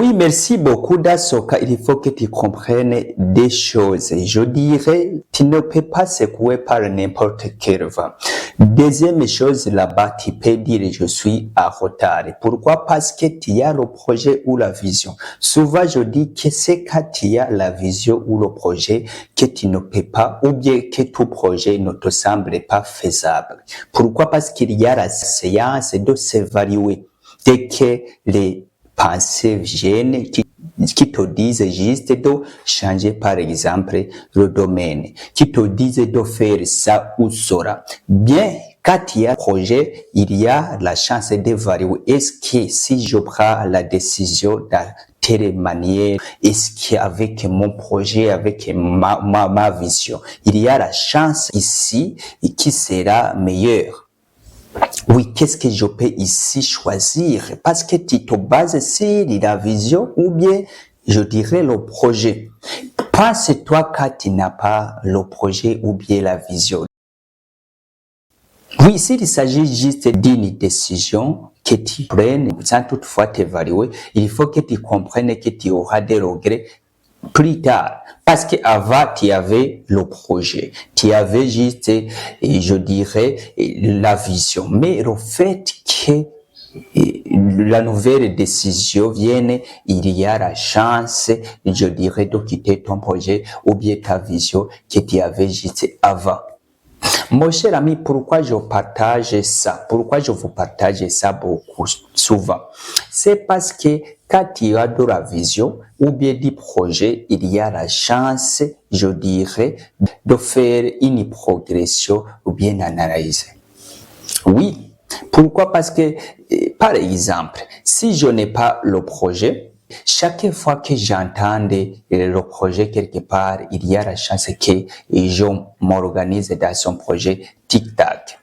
Oui, merci beaucoup Dasoka. Il faut que tu comprennes des choses. Je dirais, tu ne peux pas secouer par n'importe quel vent. Deuxième chose là-bas, tu peux dire je suis en retard. Pourquoi? Parce que tu as le projet ou la vision. Souvent, je dis que c'est quand tu as la vision ou le projet que tu ne peux pas, ou bien que tout projet ne te semble pas faisable. Pourquoi? Parce qu'il y a la séance de s'évaluer. Dès que les pensées viennent qui te disent juste de changer par exemple le domaine, qui te disent de faire ça ou cela. Bien, quand il y a un projet, il y a la chance d'évaluer est-ce que si je prends la décision de telle manière, est-ce qu'avec mon projet, avec ma vision, il y a la chance ici qui sera meilleure. Oui, qu'est-ce que je peux ici choisir? Parce que tu te bases sur la vision ou bien, je dirais, le projet. Pense-toi quand tu n'as pas le projet ou bien la vision. Oui, s'il s'agit juste d'une décision que tu prennes sans toutefois t'évaluer, il faut que tu comprennes que tu auras des regrets plus tard. Parce qu'avant, tu avais le projet, tu avais juste, je dirais, la vision. Mais le fait que la nouvelle décision vienne, il y a la chance, je dirais, de quitter ton projet ou bien ta vision que tu avais juste avant. Mon cher ami, pourquoi je partage ça? Pourquoi je vous partage ça beaucoup souvent? C'est parce que quand tu as de la vision ou bien du projet, il y a la chance, je dirais, de faire une progression ou bien analyser. Oui. Pourquoi? Parce que, par exemple, si je n'ai pas le projet, chaque fois que j'entends le projet quelque part, il y a la chance que je m'organise dans son projet tic-tac.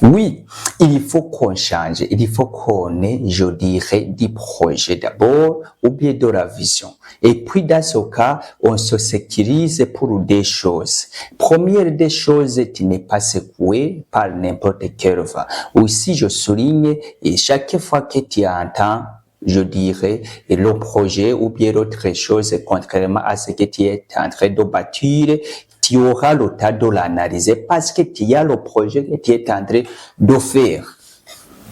Oui, il faut qu'on change, il faut qu'on ait, je dirais, du projet d'abord ou bien de la vision. Et puis dans ce cas, on se sécurise pour des choses. Première des choses, tu n'es pas secoué par n'importe quel vent. Aussi, je souligne, et chaque fois que tu entends je dirais, le projet ou bien autre chose, contrairement à ce que tu es en train de bâtir, tu auras le temps de l'analyser parce que tu as le projet que tu es en train de faire.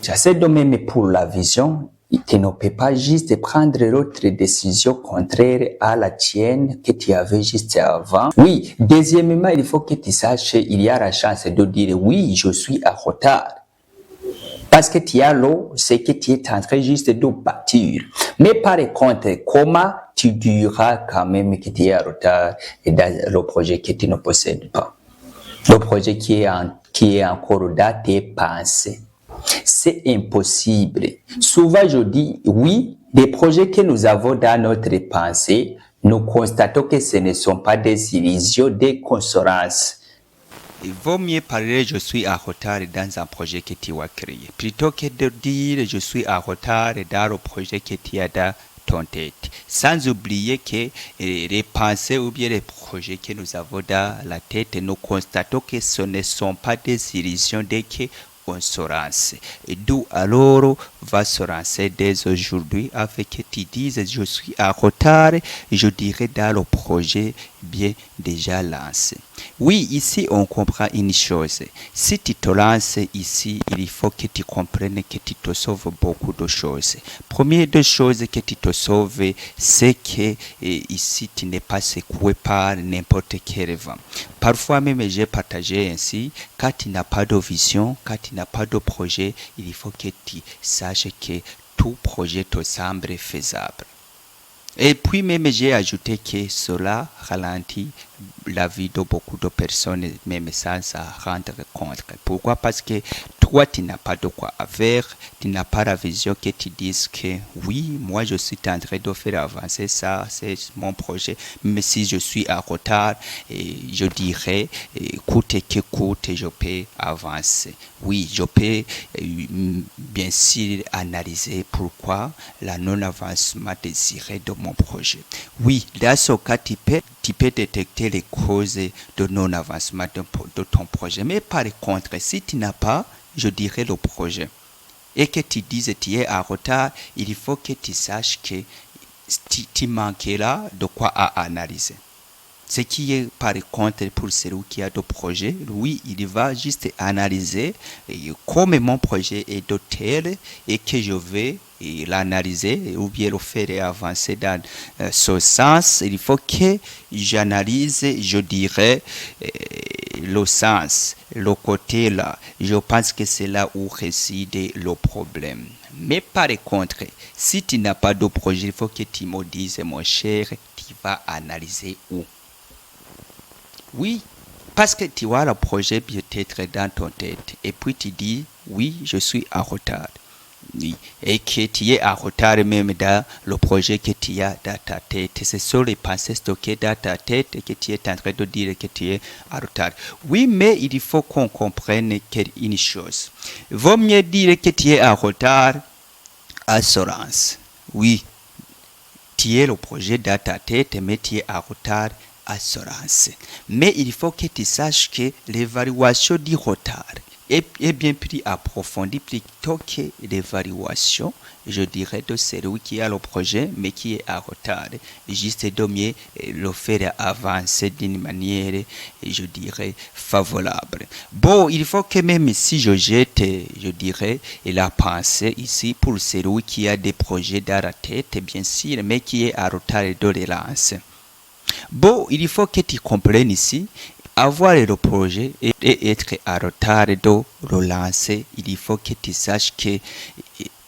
C'est de même pour la vision. Tu ne peux pas juste prendre l'autre décision contraire à la tienne que tu avais juste avant. Oui, deuxièmement, il faut que tu saches, il y a la chance de dire oui, je suis en retard. Parce que tu as l'eau, c'est que tu es en train juste de bâtir. Mais par contre, comment tu diras quand même que tu es en retard dans le projet que tu ne possèdes pas? Le projet qui est encore dans tes pensées. C'est impossible. Souvent, je dis oui, des projets que nous avons dans notre pensée, nous constatons que ce ne sont pas des illusions, des consonances. Il vaut mieux parler je suis en retard dans un projet que tu as créé, plutôt que de dire je suis en retard dans le projet que tu as dans ton tête. Sans oublier que les pensées ou bien les projets que nous avons dans la tête, nous constatons que ce ne sont pas des illusions dès que on se lance. Et d'où alors va se lancer dès aujourd'hui avec que tu dises je suis en retard, je dirais dans le projet bien déjà lancé. Oui, ici on comprend une chose. Si tu te lances ici, il faut que tu comprennes que tu te sauves beaucoup de choses. Première des choses que tu te sauves, c'est que ici tu n'es pas secoué par n'importe quel vent. Parfois même j'ai partagé ainsi, quand tu n'as pas de vision, quand tu n'as pas de projet, il faut que tu saches que tout projet te semble faisable. Et puis même j'ai ajouté que cela ralentit la vie de beaucoup de personnes, même sans s'en rendre compte. Pourquoi? Parce que toi, tu n'as pas de quoi faire, tu n'as pas la vision que tu dises que oui, moi je suis en train de faire avancer ça, c'est mon projet, mais si je suis en retard, je dirais, coûte que coûte, je peux avancer. Oui, je peux bien sûr analyser pourquoi la non-avancement désiré de mon projet. Oui, dans ce cas, tu peux détecter les causes de non-avancement de ton projet. Mais par contre, si tu n'as pas, je dirais, le projet, et que tu dises que tu es en retard, il faut que tu saches que tu manqueras de quoi à analyser. Ce qui est par contre pour celui qui a de projets, lui, il va juste analyser comme mon projet est doté et que je vais l'analyser ou bien le faire avancer dans ce sens. Il faut que j'analyse, je dirais, le sens, le côté là. Je pense que c'est là où réside le problème. Mais par contre, si tu n'as pas de projet, il faut que tu me dises, mon cher, tu vas analyser où? Oui, parce que tu vois le projet peut-être dans ton tête et puis tu dis, oui, je suis en retard. Oui. Et que tu es en retard même dans le projet que tu as dans ta tête. Ce sont les pensées stockées dans ta tête et que tu es en train de dire que tu es en retard. Oui, mais il faut qu'on comprenne une chose. Vaut mieux dire que tu es en retard à Sorance. Oui, tu es le projet dans ta tête, mais tu es en retard assurance. Mais il faut que tu saches que l'évaluation du retard est bien plus approfondie plutôt que l'évaluation, je dirais, de celui qui a le projet mais qui est en retard. Juste de mieux le faire avancer d'une manière, je dirais, favorable. Bon, il faut que même si je jette, je dirais, la pensée ici pour celui qui a des projets dans la tête, bien sûr, mais qui est en retard de relance. Bon, il faut que tu comprennes ici, avoir le projet et être en retard de relancer, il faut que tu saches que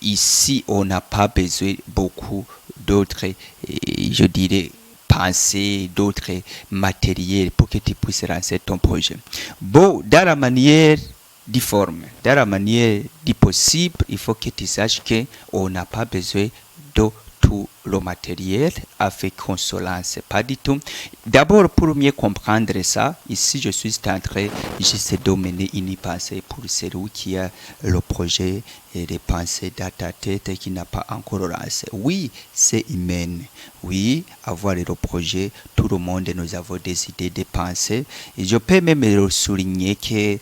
ici, on n'a pas besoin beaucoup d'autres, je dirais, pensées, d'autres matériels pour que tu puisses lancer ton projet. Bon, dans la manière de forme, dans la manière du possible, il faut que tu saches qu'on n'a pas besoin de tout le matériel avec qu'on se lance pas du tout. D'abord, pour mieux comprendre ça, ici je suis en train juste de mener une pensée pour celui qui a le projet et des pensées dans ta tête et qui n'a pas encore lancé. Oui, c'est humain. Oui, avoir le projet, tout le monde, nous avons des idées, des pensées. Et je peux même le souligner que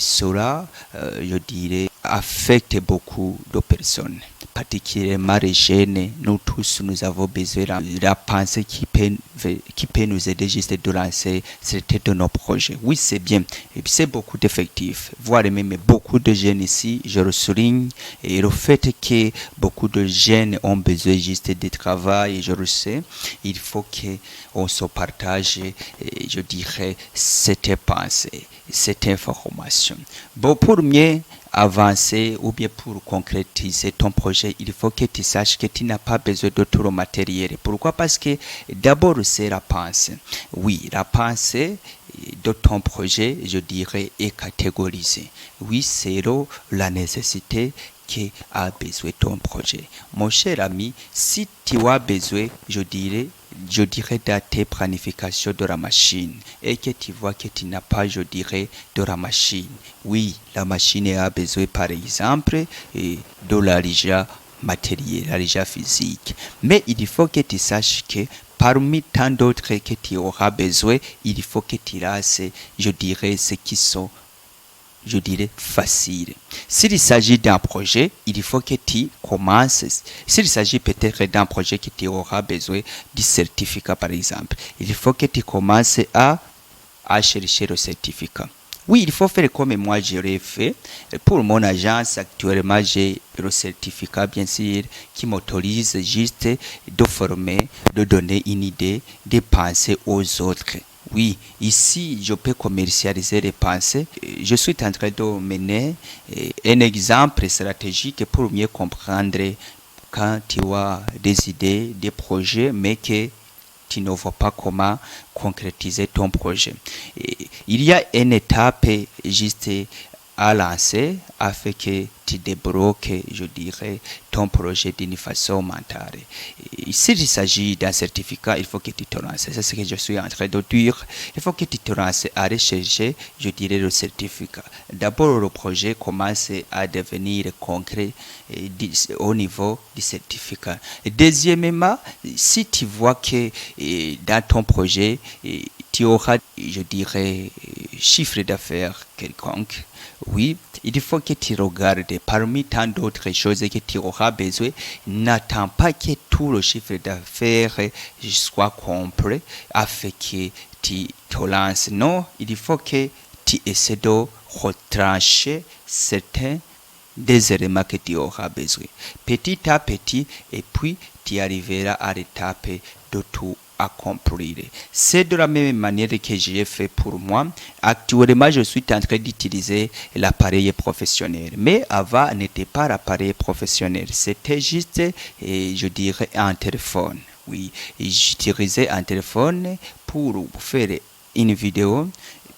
cela, je dirais, affecte beaucoup de personnes. Particulièrement les jeunes, nous tous, nous avons besoin de la pensée qui peut nous aider juste de lancer certains de nos projets. Oui, c'est bien. Et puis c'est beaucoup d'effectifs. Voire même beaucoup de jeunes ici, je le souligne. Et le fait que beaucoup de jeunes ont besoin juste de travail, et je le sais, il faut qu'on se partage, je dirais, cette pensée, cette information. Bon, pour mieux avancer ou bien pour concrétiser ton projet, il faut que tu saches que tu n'as pas besoin de tout le matériel. Pourquoi? Parce que d'abord, c'est la pensée. Oui, la pensée de ton projet, je dirais, est catégorisée. Oui, c'est la nécessité qui a besoin de ton projet. Mon cher ami, si tu as besoin, je dirais, dans tes planifications de la machine et que tu vois que tu n'as pas, je dirais, de la machine. Oui, la machine a besoin, par exemple, de l'argent matériel, l'argent physique. Mais il faut que tu saches que parmi tant d'autres que tu auras besoin, il faut que tu lances, je dirais, ce qui sont, je dirais, facile. S'il s'agit d'un projet, il faut que tu commences. S'il s'agit peut-être d'un projet que tu auras besoin du certificat, par exemple, il faut que tu commences à chercher le certificat. Oui, il faut faire comme moi je l'ai fait. Pour mon agence, actuellement, j'ai le certificat, bien sûr, qui m'autorise juste de former, de donner une idée, de penser aux autres. Oui, ici, je peux commercialiser les pensées. Je suis en train de mener un exemple stratégique pour mieux comprendre quand tu as des idées, des projets, mais que tu ne vois pas comment concrétiser ton projet. Il y a une étape juste à lancer afin que tu débloques, je dirais, ton projet d'une façon mentale. S'il s'agit d'un certificat, il faut que tu te lances. C'est ce que je suis en train de dire. Il faut que tu te lances à rechercher, je dirais, le certificat. D'abord, le projet commence à devenir concret au niveau du certificat. Deuxièmement, si tu vois que dans ton projet, tu auras, je dirais, chiffre d'affaires quelconque, oui, il faut que tu regardes parmi tant d'autres choses que tu auras besoin. N'attends pas que tout le chiffre d'affaires soit complet afin que tu te lances. Non, il faut que tu essaies de retrancher certains des éléments que tu auras besoin. Petit à petit, et puis tu arriveras à l'étape de tout accomplir. C'est de la même manière que j'ai fait pour moi. Actuellement, je suis en train d'utiliser l'appareil professionnel. Mais avant, n'était pas l'appareil professionnel. C'était juste, je dirais, un téléphone. Oui, j'utilisais un téléphone pour faire une vidéo,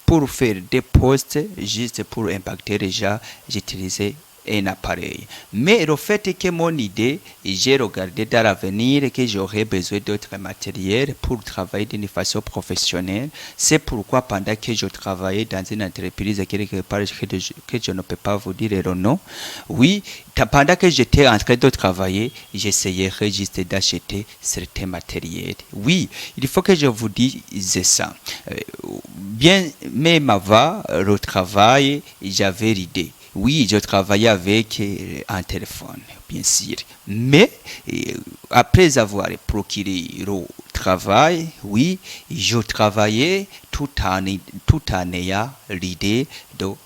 pour faire des posts, juste pour impacter les gens, j'utilisais un appareil. Mais le fait que mon idée, j'ai regardé dans l'avenir que j'aurais besoin d'autres matériels pour travailler d'une façon professionnelle. C'est pourquoi pendant que je travaillais dans une entreprise quelque part que je ne peux pas vous dire le nom, oui, pendant que j'étais en train de travailler, j'essayais juste d'acheter certains matériels. Oui, il faut que je vous dise ça. Bien, même avant le travail, j'avais l'idée. Oui, je travaillais avec un téléphone, bien sûr. Mais après avoir procuré le travail, oui, je travaillais tout en ayant l'idée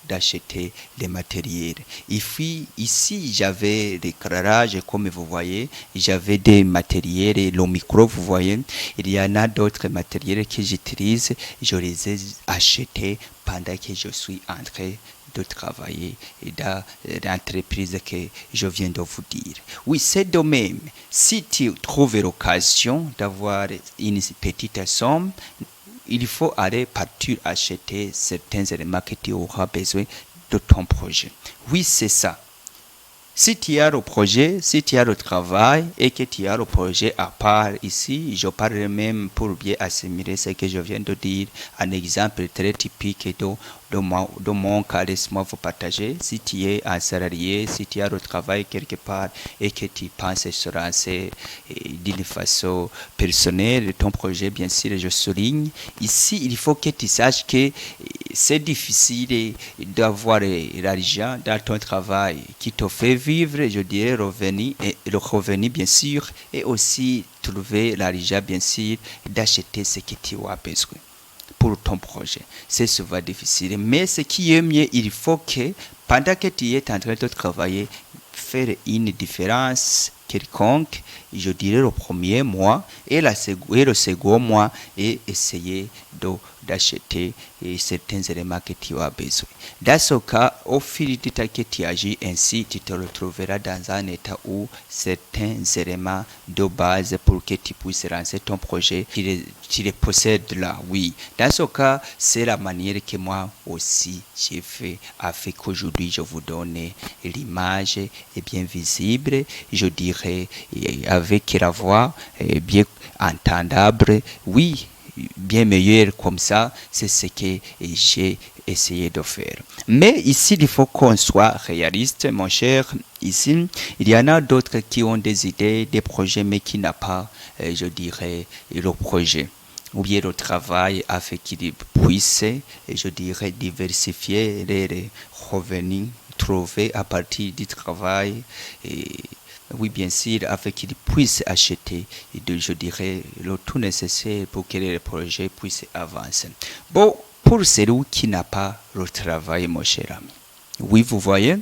d'acheter les matériels. Et puis ici, j'avais l'éclairage, comme vous voyez, j'avais des matériels, et le micro, vous voyez. Il y en a d'autres matériels que j'utilise, je les ai achetés pendant que je suis en train de travailler dans l'entreprise que je viens de vous dire. Oui, c'est de même. Si tu trouves l'occasion d'avoir une petite somme, il faut aller partir acheter certains éléments que tu auras besoin de ton projet. Oui, c'est ça. Si tu as le projet, si tu as le travail et que tu as le projet à part ici, je parle même pour bien assimiler ce que je viens de dire. Un exemple très typique de mon cas, laisse-moi vous partager. Si tu es un salarié, si tu as le travail quelque part et que tu penses se lancer d'une façon personnelle, ton projet, bien sûr, je souligne. Ici, il faut que tu saches que c'est difficile d'avoir l'argent dans ton travail qui te fait vivre, je dirais, le revenu, bien sûr, et aussi trouver l'argent, bien sûr, d'acheter ce que tu as besoin pour ton projet. C'est souvent difficile, mais ce qui est mieux, il faut que pendant que tu es en train de travailler, faire une différence quelconque, je dirais le premier mois et le second mois, et essayer d'acheter certains éléments que tu as besoin. Dans ce cas, au fil du temps que tu agis ainsi, tu te retrouveras dans un état où certains éléments de base pour que tu puisses lancer ton projet, tu les possèdes là, oui. Dans ce cas, c'est la manière que moi aussi j'ai fait, afin qu'aujourd'hui je vous donne l'image est bien visible, je dirais, avec la voix bien entendable, oui, bien meilleur comme ça, c'est ce que j'ai essayé de faire. Mais ici, il faut qu'on soit réaliste, mon cher. Ici, il y en a d'autres qui ont des idées, des projets, mais qui n'ont pas, je dirais, le projet ou bien le travail afin qu'ils puissent, je dirais, diversifier les revenus trouvés à partir du travail. Oui, bien sûr, afin qu'ils puissent acheter, je dirais, le tout nécessaire pour que le projet puisse avancer. Bon, pour celui qui n'a pas le travail, mon cher ami, oui, vous voyez,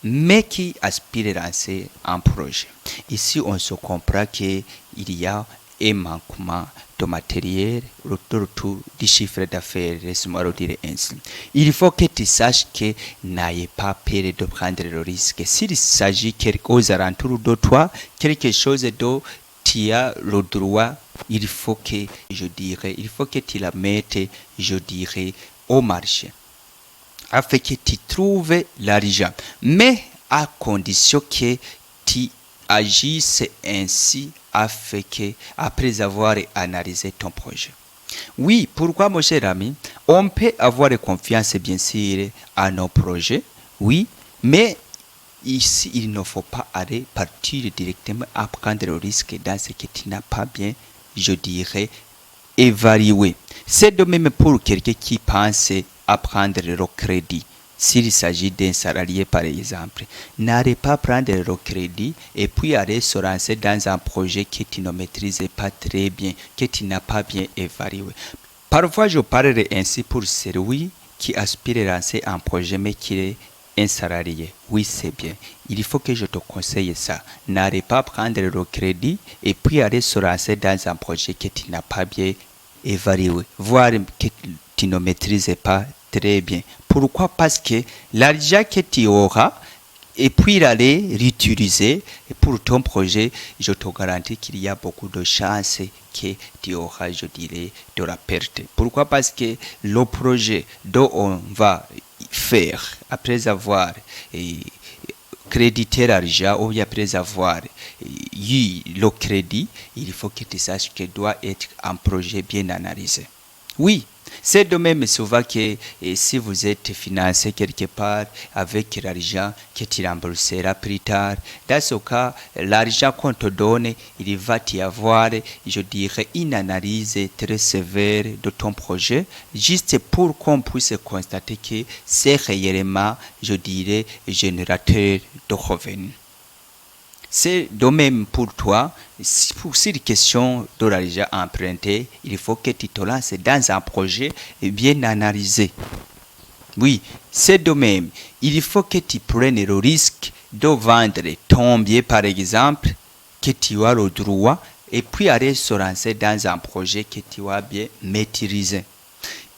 mais qui aspire à lancer un projet. Ici, on se comprend qu'il y a un manquement de matériel, autour du chiffre d'affaires, laisse-moi le dire ainsi. Il faut que tu saches que n'ayez pas peur de prendre le risque. S'il s'agit aux alentours de toi, quelque chose de tu as le droit, il faut que, je dirais, il faut que tu la mettes, je dirais, au marché, afin que tu trouves l'argent. Mais à condition que tu agisses ainsi, afin que, après avoir analysé ton projet. Oui, pourquoi, mon cher ami? On peut avoir confiance, bien sûr, à nos projets, oui, mais ici, il ne faut pas aller partir directement à prendre le risque dans ce que tu n'as pas bien, je dirais, évalué. C'est de même pour quelqu'un qui pense à prendre le crédit. s'il s'agit d'un salarié par exemple, n'allez pas prendre le crédit et puis aller se lancer dans un projet que tu ne maîtrises pas très bien, que tu n'as pas bien évalué. Parfois, je parlerai ainsi pour celui qui aspire à lancer un projet mais qui est un salarié. Oui, c'est bien. Il faut que je te conseille ça. N'allez pas prendre le crédit et puis aller se lancer dans un projet que tu n'as pas bien évalué, voire que tu ne maîtrises pas très bien. Pourquoi? Parce que l'argent que tu auras, et puis l'aller réutiliser pour ton projet, je te garantis qu'il y a beaucoup de chances que tu auras, je dirais, de la perte. Pourquoi? Parce que le projet dont on va faire après avoir crédité l'argent ou après avoir eu le crédit, il faut que tu saches qu'il doit être un projet bien analysé. Oui, c'est de même souvent que si vous êtes financé quelque part avec l'argent que tu rembourseras plus tard, dans ce cas, l'argent qu'on te donne, il va y avoir, je dirais, une analyse très sévère de ton projet, juste pour qu'on puisse constater que c'est réellement, je dirais, générateur de revenus. C'est de même pour toi. Pour cette question de l'argent emprunté, il faut que tu te lances dans un projet bien analysé. Oui, c'est de même. Il faut que tu prennes le risque de vendre ton bien, par exemple, que tu as le droit, et puis aller se lancer dans un projet que tu as bien maîtrisé.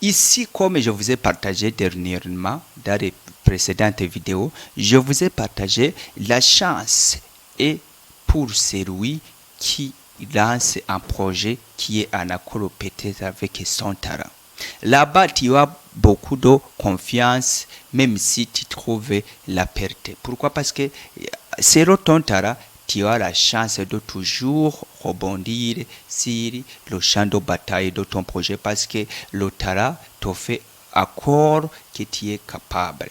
Ici, comme je vous ai partagé dernièrement dans les précédentes vidéos, je vous ai partagé la chance et pour celui qui lance un projet qui est en accord peut-être avec son talent. Là-bas, tu as beaucoup de confiance, même si tu trouves la perte. Pourquoi? Parce que selon ton talent, tu as la chance de toujours rebondir sur le champ de bataille de ton projet parce que le talent te fait accord que tu es capable.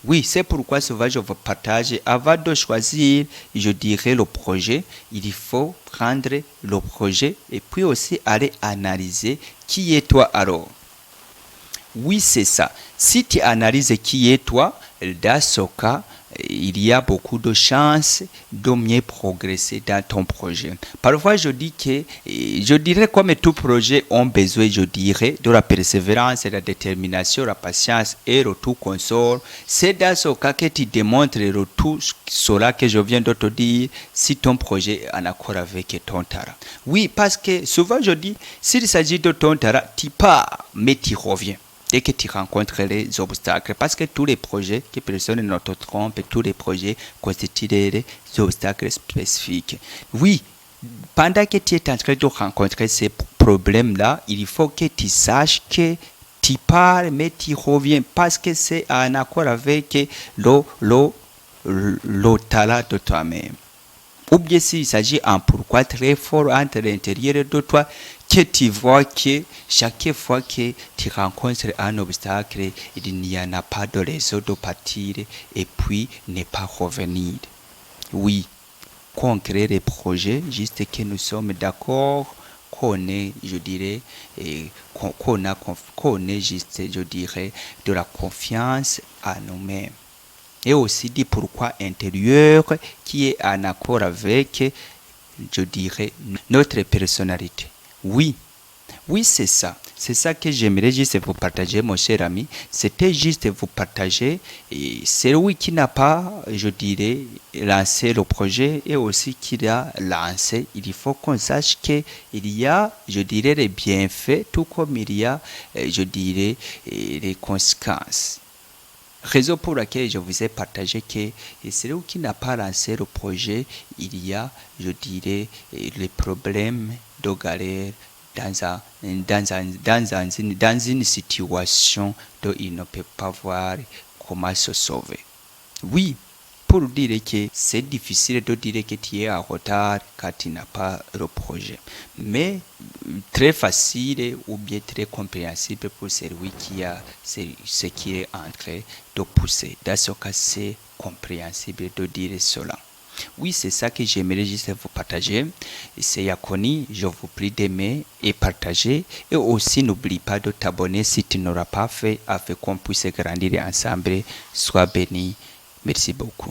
Oui, c'est pourquoi souvent je vous partage, avant de choisir, je dirais, le projet, il faut prendre le projet et puis aussi aller analyser qui est toi alors. Oui, c'est ça. Si tu analyses qui est toi, dans ce cas, il y a beaucoup de chances de mieux progresser dans ton projet. Parfois, je dirais comme tout projet ont besoin, je dirais, de la persévérance, de la détermination, la patience et le tout consort. C'est dans ce cas que tu démontres le tout cela que je viens de te dire, si ton projet est en accord avec ton talent. Oui, parce que souvent je dis, s'il s'agit de ton talent, tu pars, mais tu reviens. Dès que tu rencontres les obstacles, parce que tous les projets, que personne ne te trompe, tous les projets constituent des obstacles spécifiques. Oui, pendant que tu es en train de rencontrer ces problèmes-là, il faut que tu saches que tu pars, mais tu reviens, parce que c'est en accord avec le talent de toi-même. Ou bien s'il s'agit d'un pourquoi très fort entre l'intérieur de toi, que tu vois que chaque fois que tu rencontres un obstacle, il n'y en a pas de raison de partir et puis ne pas revenir. Oui, qu'on crée des projets, juste que nous sommes d'accord, qu'on ait, je dirais, qu'on ait juste, je dirais, de la confiance à nous-mêmes. Et aussi du pourquoi intérieur qui est en accord avec, je dirais, notre personnalité. Oui, c'est ça. C'est ça que j'aimerais juste vous partager, mon cher ami. C'était juste vous partager. Et celui qui n'a pas, je dirais, lancé le projet et aussi qui l'a lancé, il faut qu'on sache qu'il y a, je dirais, les bienfaits, tout comme il y a, je dirais, les conséquences. Raison pour laquelle je vous ai partagé que celui qui n'a pas lancé le projet, il y a, je dirais, les problèmes de galère dans une situation dont il ne peut pas voir comment se sauver. Oui, pour dire que c'est difficile de dire que tu es en retard quand tu n'as pas le projet. Mais très facile ou bien très compréhensible pour celui qui a ce qui est en train de pousser. Dans ce cas, c'est compréhensible de dire cela. Oui, c'est ça que j'aimerais juste vous partager. C'est Yakoni, je vous prie d'aimer et partager. Et aussi, n'oublie pas de t'abonner si tu n'auras pas fait, afin qu'on puisse grandir ensemble. Sois béni. Merci beaucoup.